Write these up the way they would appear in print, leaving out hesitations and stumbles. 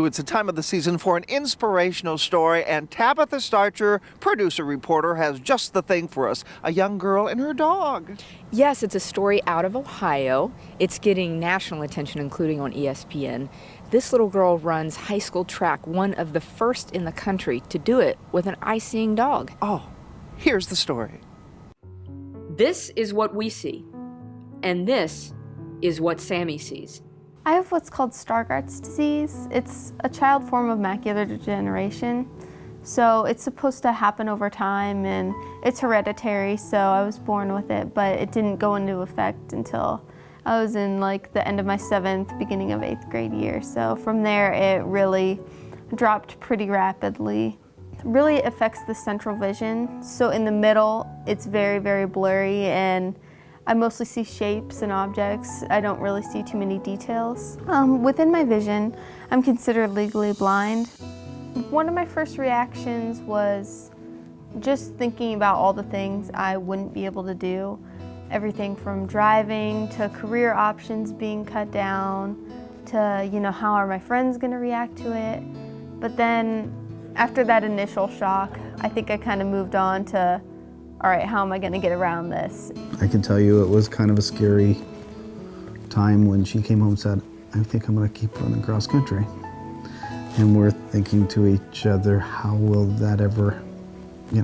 it's a time of the season for an inspirational story, and Tabitha Starcher, producer-reporter, has just the thing for us, a young girl and her dog. Yes, it's a story out of Ohio. It's getting national attention, including on ESPN. This little girl runs high school track, one of the first in the country to do it with an eye-seeing dog. Oh, here's the story. This is what we see, and this is what Sami sees. I have what's called Stargardt's disease. It's a child form of macular degeneration. So it's supposed to happen over time and it's hereditary, so I was born with it, but it didn't go into effect until I was in like the end of my 7th, beginning of 8th grade year. So from there it really dropped pretty rapidly. It really affects the central vision. So in the middle it's very, very blurry and I mostly see shapes and objects. I don't really see too many details. Within my vision, I'm considered legally blind. One of my first reactions was just thinking about all the things I wouldn't be able to do. Everything from driving to career options being cut down to, how are my friends gonna react to it? But then after that initial shock, I think I kind of moved on to, all right, how am I gonna get around this? I can tell you it was kind of a scary time when she came home and said, I think I'm gonna keep running cross country. And we're thinking to each other, how will that ever,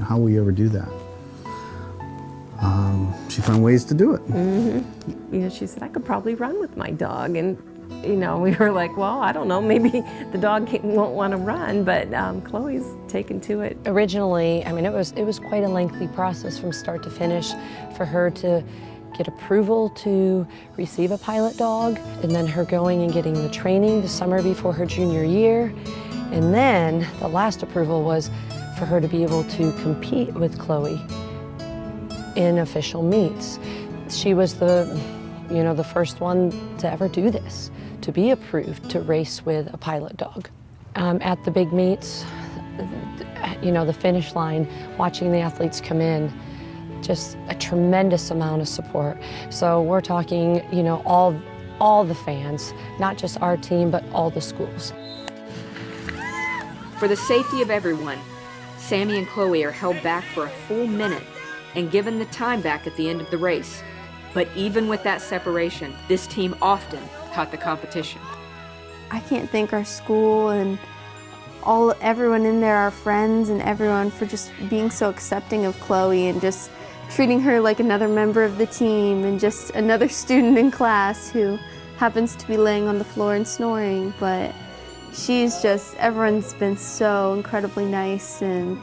how will you ever do that? She found ways to do it. Mm-hmm. She said, I could probably run with my dog. And, we were like, well, I don't know, maybe the dog won't want to run, but Chloe's taken to it. Originally, it was quite a lengthy process from start to finish for her to get approval to receive a pilot dog, and then her going and getting the training the summer before her junior year. And then the last approval was for her to be able to compete with Chloe in official meets. She was the first one to ever do this, to be approved to race with a pilot dog. At the big meets, the finish line, watching the athletes come in, just a tremendous amount of support. So we're talking, all the fans, not just our team, but all the schools. For the safety of everyone, Sami and Chloe are held back for a full minute and given the time back at the end of the race. But even with that separation, this team often caught the competition. I can't thank our school and everyone in there, our friends and everyone, for just being so accepting of Chloe and just treating her like another member of the team and just another student in class who happens to be laying on the floor and snoring. But everyone's been so incredibly nice, and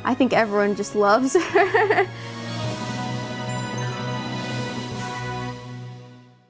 I think everyone just loves her.